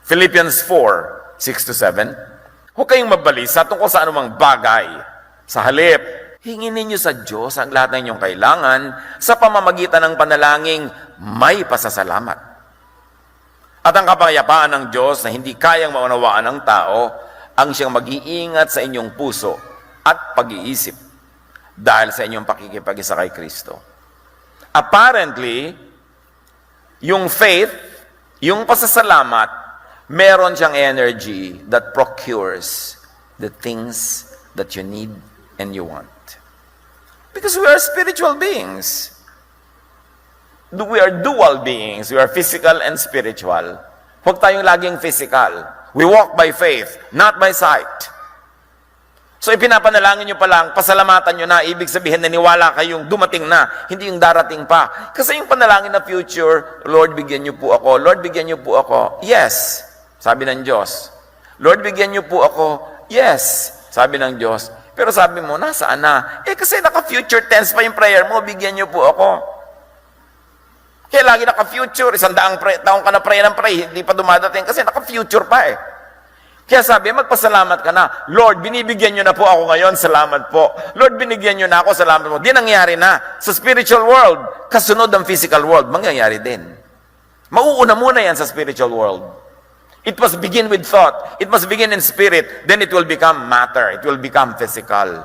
Philippians 4:6-7, huwag kayong mabalisa tungkol sa anumang bagay. Sa halip, hingin ninyo sa Diyos ang lahat ng inyong kailangan sa pamamagitan ng panalangin may pasasalamat. At ang kapayapaan ng Diyos na hindi kayang maunawaan ng tao, ang siyang mag-iingat sa inyong puso at pag-iisip dahil sa inyong pakikipag-isa kay Kristo. Apparently, yung faith, yung pasasalamat, meron siyang energy that procures the things that you need and you want. Because we are spiritual beings. We are dual beings. We are physical and spiritual. Huwag tayong laging physical. We walk by faith, not by sight. So ipinapanalangin nyo pa lang, pasalamatan nyo na, ibig sabihin naniwala kayong dumating na, hindi yung darating pa. Kasi yung panalangin na future, Lord, bigyan nyo po ako. Lord, bigyan nyo po ako. Yes, sabi ng Diyos. Lord, bigyan nyo po ako. Yes, sabi ng Diyos. Pero sabi mo, nasaan na? Kasi naka-future tense pa yung prayer mo, bigyan nyo po ako. Kaya lagi naka-future, 100 taong ka na pray ng pray, hindi pa dumadating kasi naka-future pa eh. Kaya sabi, magpasalamat ka na. Lord, binibigyan nyo na po ako ngayon, salamat po. Lord, binigyan nyo na ako, salamat po. Di nangyari na. Sa spiritual world, kasunod ang physical world, mangyayari din. Mauuna muna yan sa spiritual world. It must begin with thought. It must begin in spirit. Then it will become matter. It will become physical.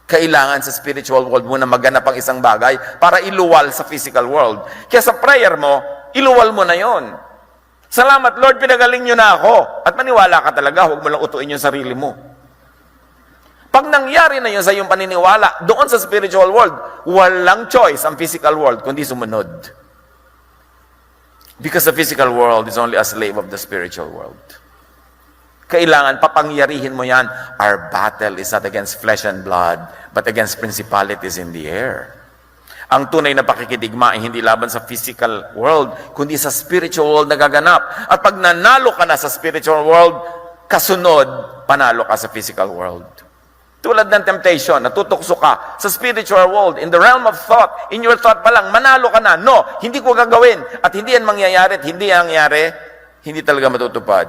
Kailangan sa spiritual world muna maganap ang isang bagay para iluwal sa physical world. Kaya sa prayer mo, iluwal mo na yon. Salamat Lord, pinagaling nyo na ako. At maniwala ka talaga, huwag mo lang utuin yung sarili mo. Pag nangyari na yun sa iyong paniniwala, doon sa spiritual world, walang choice ang physical world, kundi sumunod. Because the physical world is only a slave of the spiritual world. Kailangan papangyarihin mo yan. Our battle is not against flesh and blood, but against principalities in the air. Ang tunay na pakikidigma ay hindi laban sa physical world, kundi sa spiritual world nagaganap. At pag nanalo ka na sa spiritual world, kasunod, panalo ka sa physical world. Tulad ng temptation, natutukso ka sa spiritual world, in the realm of thought, in your thought pa lang, manalo ka na. No, hindi ko gagawin. At hindi yan mangyayari at hindi yan nangyari, hindi talaga matutupad.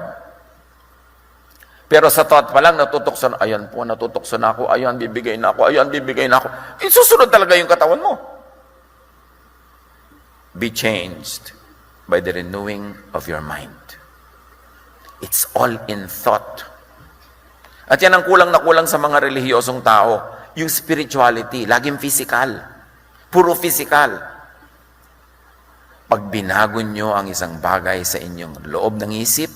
Pero sa thought pa lang, natutukso na, ayan po, natutukso na ako, ayan, bibigay na ako, ayan, bibigay na ako. Susunod talaga yung katawan mo. Be changed by the renewing of your mind. It's all in thought. At yan ang kulang na kulang sa mga relihiyosong tao. Yung spirituality, laging physical. Puro physical. Pag binago nyo ang isang bagay sa inyong loob ng isip,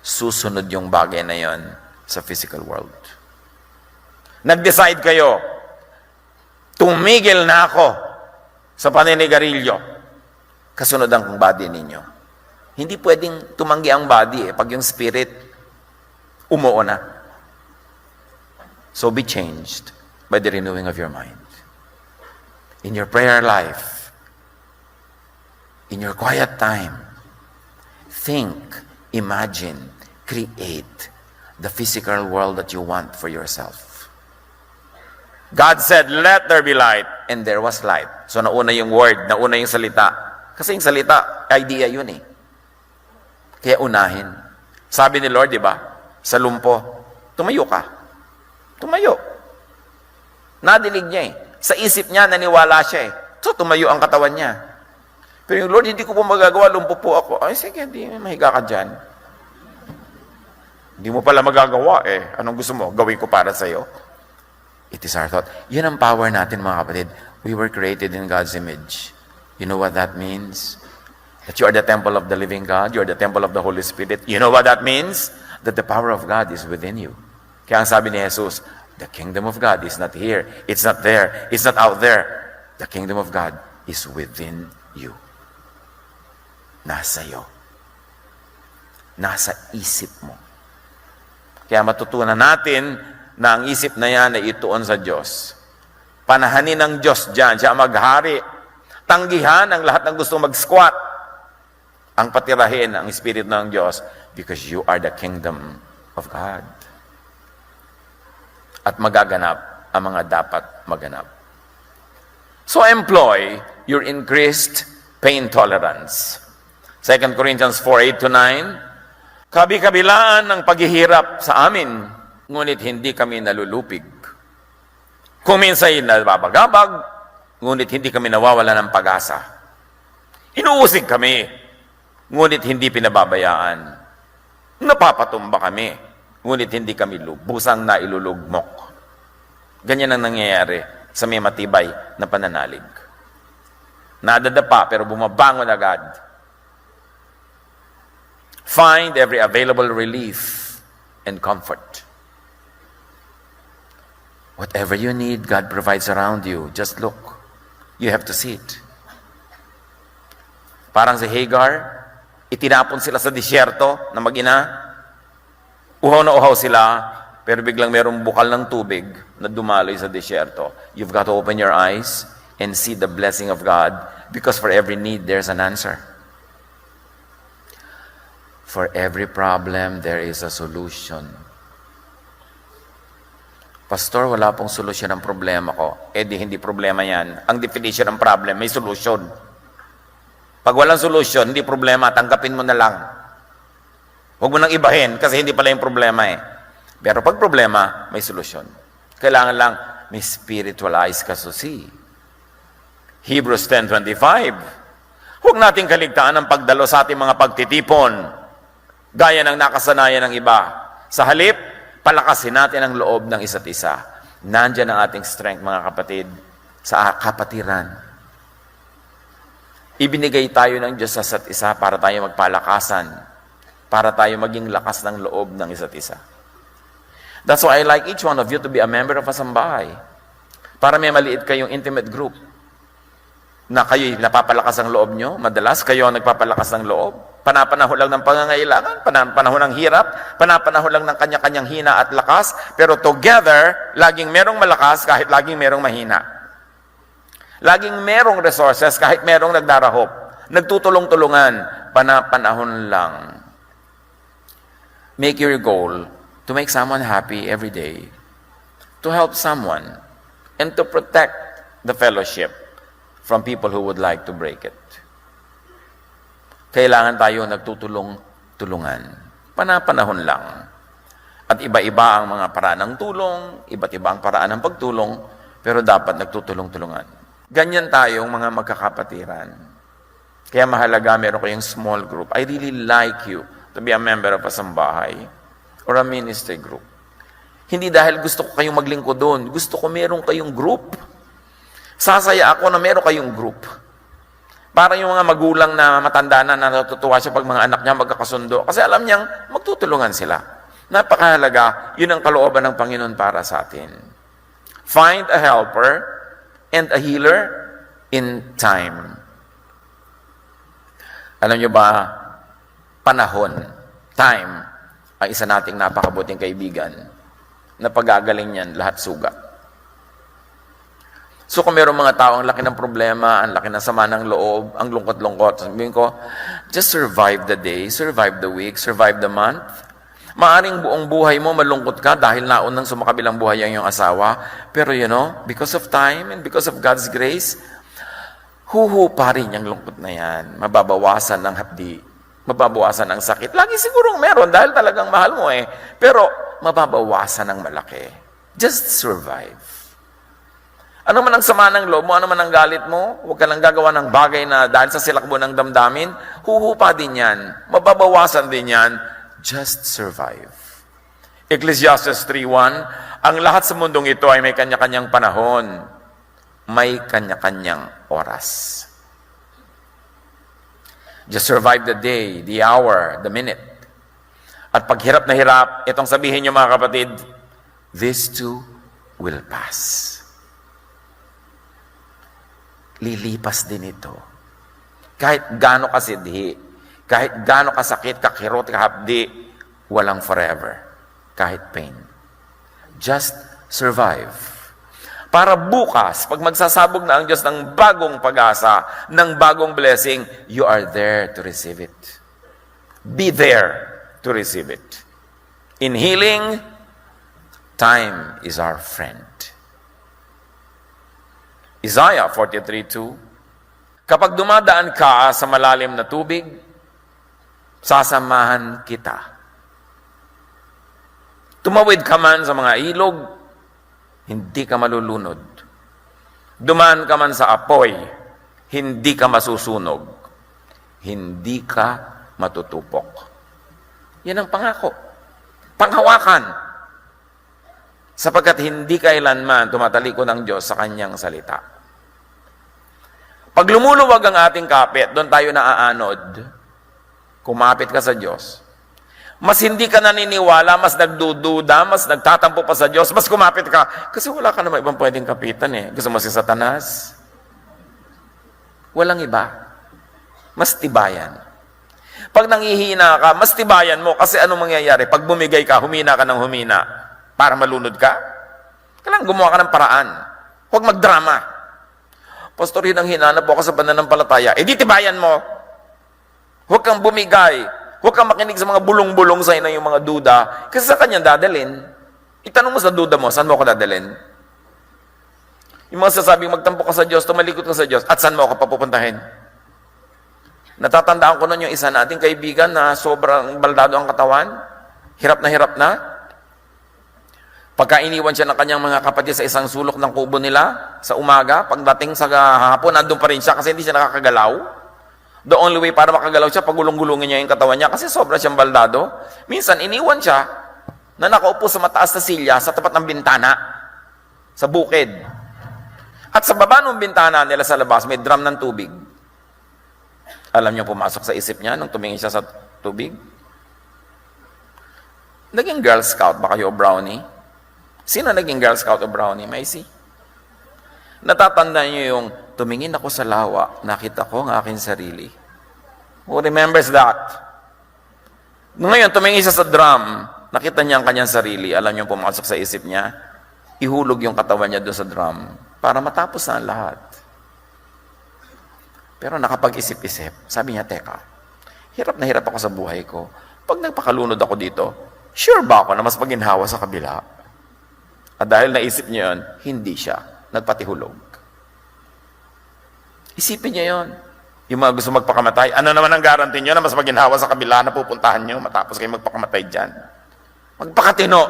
susunod yung bagay na yon sa physical world. Nag-decide kayo, tumigil na ako sa paninigarilyo. Kasunod ang body ninyo. Hindi pwedeng tumanggi ang body pag yung spirit umuo na. So be changed by the renewing of your mind. in your prayer life, in your quiet time, think, imagine, create the physical world that you want for yourself. God said, let there be light, and there was light. So nauna yung word, nauna yung salita. Kasi yung salita, idea yun eh. Kaya unahin. Sabi ni Lord, di ba? Sa lumpo, tumayo ka. Tumayo. Nadinig niya eh. Sa isip niya, naniwala siya eh. So tumayo ang katawan niya. Pero yung Lord, hindi ko po magagawa, lumpo po ako. Ay, sige, hindi, mahiga ka dyan. Hindi mo pala magagawa eh. Anong gusto mo? Gawin ko para sa'yo. It is our thought. Yun ang power natin, mga kapatid. We were created in God's image. You know what that means? That you are the temple of the living God. You are the temple of the Holy Spirit. You know what that means? That the power of God is within you. Kaya ang sabi ni Jesus, the kingdom of God is not here. It's not there. It's not out there. The kingdom of God is within you. Nasa iyo. Nasa isip mo. Kaya matutunan natin na ang isip na yan ay ituon sa Diyos. Panahanin ng Diyos dyan, siya maghari. Tanggihan ang lahat ng gusto mag-squat. Ang patirahin ang Espiritu ng Diyos because you are the kingdom of God. At magaganap ang mga dapat maganap. So employ your increased pain tolerance. 2 Corinthians 4:8-9, kabi-kabilaan ng paghihirap sa amin, ngunit hindi kami nalulupig. Kung minsa'y nababagabag, ngunit hindi kami nawawala ng pag-asa. Inuusig kami, ngunit hindi pinababayaan. Napapatumba kami, ngunit hindi kami lubusang nailulugmok. Ganyan ang nangyayari sa may matibay na pananalig. Nadadapa pero bumabangon agad. Find every available relief and comfort. Whatever you need, God provides around you. Just look. You have to see it. Parang si Hagar, itinapon sila sa disyerto na mag-ina. Uhaw na uhaw sila, pero biglang merong bukal ng tubig na dumaloy sa disyerto. You've got to open your eyes and see the blessing of God because for every need, there's an answer. For every problem, there is a solution. Pastor, wala pong solusyon ang problema ko. Eh di hindi problema yan. Ang definition ng problem, may solution. Pag walang solution, hindi problema, tanggapin mo na lang. Huwag mo nang ibahin kasi hindi pala yung problema eh. Pero pag problema, may solusyon. Kailangan lang may spiritual eyes ka to see. Hebrews 10:25. Huwag nating kaligtaan ang pagdalo sa ating mga pagtitipon gaya ng nakasanayan ng iba. Sa halip, palakasin natin ang loob ng isa't isa. Nandiyan ang ating strength, mga kapatid, sa kapatiran. Ibinigay tayo ng Diyos sa isa't isa para tayo magpalakasan, para tayo maging lakas ng loob ng isa't isa. That's why I like each one of you to be a member of a sambahay. Para may maliit kayong intimate group na kayo napapalakas ang loob nyo, madalas kayo ang nagpapalakas ng loob. Panapanahon lang ng pangangailangan, panapanahon ng hirap, panapanahon lang ng kanya-kanyang hina at lakas, pero together, laging merong malakas kahit laging merong mahina. Laging merong resources kahit merong nagdarahop. Nagtutulong-tulungan, panapanahon lang. Make your goal to make someone happy every day, to help someone, and to protect the fellowship from people who would like to break it. Kailangan tayo nagtutulong-tulungan. Panapanahon lang. At iba-iba ang mga paraan ng tulong, iba't iba ang paraan ng pagtulong, pero dapat nagtutulong-tulungan. Ganyan tayong mga magkakapatiran. Kaya mahalaga meron kayong small group. I really like you to be a member of a sambahay or a ministry group. Hindi dahil gusto ko kayong maglingkod doon. Gusto ko meron kayong group. Sasaya ako na meron kayong group. Para yung mga magulang na matanda na natutuwa siya pag mga anak niya magkakasundo. Kasi alam niyang magtutulungan sila. Napakahalaga, yun ang kalooban ng Panginoon para sa atin. Find a helper and a healer in time. Alam niyo ba, panahon, time, ang isa nating napakabuting kaibigan na pagagaling niyan, lahat sugat. So kung mayroong mga tao, ang laki ng problema, ang laki ng sama ng loob, ang lungkot-lungkot, sabihin ko, just survive the day, survive the week, survive the month. Maaring buong buhay mo malungkot ka dahil naunang sumakabilang buhay ang iyong asawa. Pero because of time and because of God's grace, pa rin yung lungkot na yan. Mababawasan ng hapdi. Mababawasan ng sakit. Lagi sigurong meron dahil talagang mahal mo eh. Pero mababawasan ng malaki. Just survive. Ano man ang sama ng loob mo, ano man ang galit mo, huwag ka lang gagawa ng bagay na dahil sa silakbo ng damdamin, pa din yan. Mababawasan din yan. Just survive. Ecclesiastes 3:1, ang lahat sa mundong ito ay may kanya-kanyang panahon. May kanya-kanyang oras. Just survive the day, the hour, the minute. At pag hirap na hirap, itong sabihin niyo mga kapatid, this too will pass. Lilipas din ito. Kahit gaano kasidhi, kahit gaano kasakit, kakirot, kahapdi, walang forever. Kahit pain. Just survive. Para bukas, pag magsasabog na ang Diyos ng bagong pag-asa, ng bagong blessing, you are there to receive it. Be there to receive it. In healing, time is our friend. Isaiah 43:2, kapag dumadaan ka sa malalim na tubig, sasamahan kita. Tumawid ka man sa mga ilog, hindi ka malulunod. Dumaan ka man sa apoy, hindi ka masusunog. Hindi ka matutupok. Yan ang pangako. Panghawakan. Sapagkat hindi kailanman tumatalikod ang Diyos sa kanyang salita. Pag lumuluwag ang ating kapit, doon tayo naaanod. Kumapit ka sa Diyos. Mas hindi ka naniniwala, mas nagdududa, mas nagtatampo pa sa Diyos, mas kumapit ka. Kasi wala ka naman ibang pwedeng kapitan eh. Gusto mo si Satanas? Walang iba. Mas tibayan. Pag nangihina ka, mas tibayan mo. Kasi anong mangyayari? Pag bumigay ka, humina ka ng humina. Para malunod ka? Kailangan gumawa ka ng paraan. Huwag magdrama. Pastor, hinang hinanap po ako sa pananampalataya. Di tibayan mo. Huwag kang bumigay. Huwag kang makinig sa mga bulong-bulong sa ina yung mga duda. Kasi sa kanya dadalin. Itanong mo sa duda mo, saan mo ako dadalin? Yung mga sasabing magtampo ka sa Diyos, tumalikod ka sa Diyos, at saan mo ako papupuntahin? Natatandaan ko nun yung isa nating kaibigan na sobrang baldado ang katawan. Hirap na. Pagka iniwan siya ng kanyang mga kapatid sa isang sulok ng kubo nila, sa umaga, pagdating sa hapon, nandun pa rin siya kasi hindi siya nakakagalaw. The only way para makagalaw siya, pagulong-gulungin niya yung katawan niya kasi sobra siyang baldado. Minsan, iniwan siya na nakaupo sa mataas na silya sa tapat ng bintana, sa bukid. At sa baba ng bintana nila sa labas, may drum ng tubig. Alam niyo pumasok sa isip niya nung tumingin siya sa tubig? Naging Girl Scout ba kayo o Brownie? Sino naging Girl Scout o Brownie? Maisy? Natatandaan niyo yung tumingin ako sa lawa, nakita ko ang aking sarili. Who remembers that? Ngayon, tumingin siya sa drum, nakita niya ang kanyang sarili. Alam niyo pumasok sa isip niya, ihulog yung katawan niya doon sa drum para matapos na ang lahat. Pero nakapag-isip-isip, sabi niya, teka, hirap na hirap ako sa buhay ko. Pag nagpakalunod ako dito, sure ba ako na mas maginhawa sa kabila? At dahil naisip niya yun, hindi siya nagpatihulog. Isipin niya yun. Yung mga gusto magpakamatay, ano naman ang guarantee niyo na mas maginhawa sa kabila na pupuntahan niyo matapos kayo magpakamatay dyan? Magpakatino.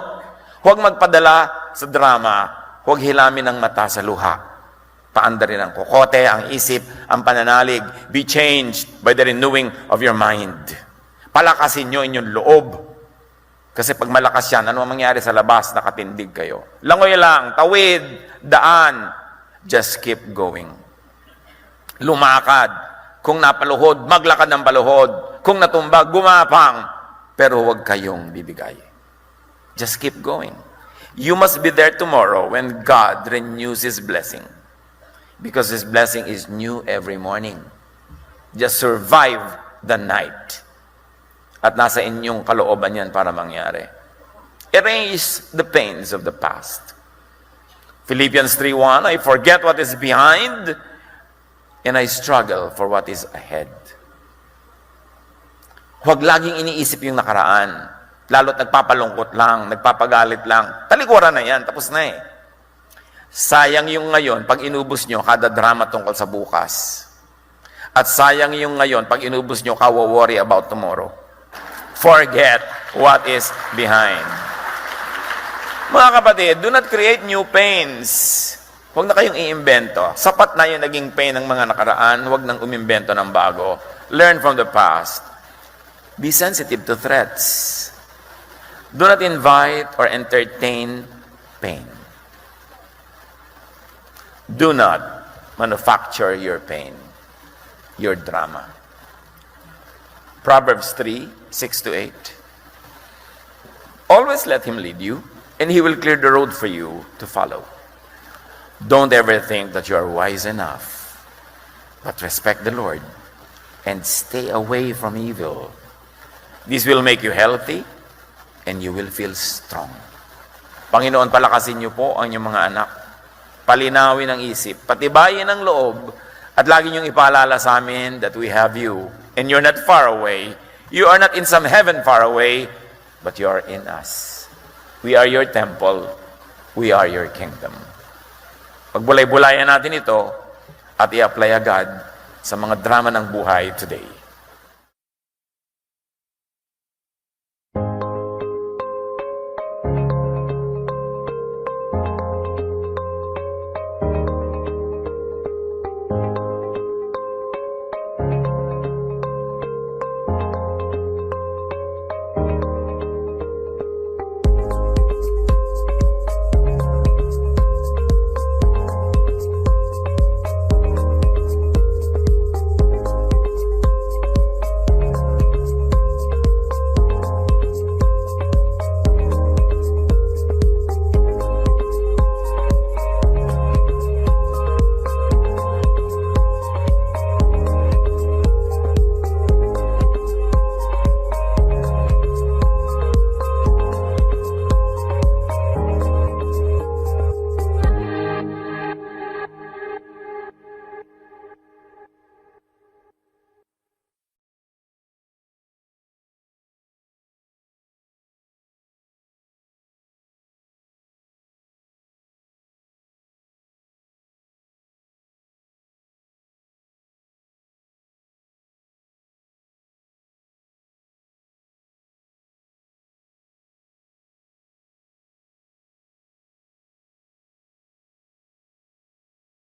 Huwag magpadala sa drama. Huwag hilamin ang mata sa luha. Paanda rin ang kokote, ang isip, ang pananalig. Be changed by the renewing of your mind. Palakasin niyo inyong loob. Kasi pag malakas yan, ano ang mangyari sa labas? Nakatindig kayo. Langoy lang, tawid, daan. Just keep going. Lumakad. Kung napaluhod, maglakad ng paluhod. Kung natumbag, gumapang. Pero huwag kayong bibigay. Just keep going. You must be there tomorrow when God renews His blessing. Because His blessing is new every morning. Just survive the night. At nasa inyong kalooban yan para mangyari. Erase the pains of the past. Philippians 3:1, I forget what is behind and I struggle for what is ahead. Huwag laging iniisip yung nakaraan. Lalo't nagpapalungkot lang, nagpapagalit lang. Talikuran na yan, tapos na eh. Sayang yung ngayon pag inubos nyo kada drama tungkol sa bukas. At sayang yung ngayon pag inubos nyo kawo-worry about tomorrow. Forget what is behind. Mga kapatid, do not create new pains. Huwag na kayong iimbento. Sapat na yung naging pain ng mga nakaraan, huwag nang umimbento ng bago. Learn from the past. Be sensitive to threats. Do not invite or entertain pain. Do not manufacture your pain, your drama. Proverbs 3:6-8. Always let him lead you, and he will clear the road for you to follow. Don't ever think that you are wise enough, but respect the Lord and stay away from evil. This will make you healthy, and you will feel strong. Panginoon, palakasin niyo po ang inyong mga anak. Palinawin ang isip, patibayin ang loob, at lagi niyong ipaalala sa amin that we have you, and you're not far away. You are not in some heaven far away, but you are in us. We are your temple. We are your kingdom. Pagbulay-bulayan natin ito at i-apply agad sa mga drama ng buhay today.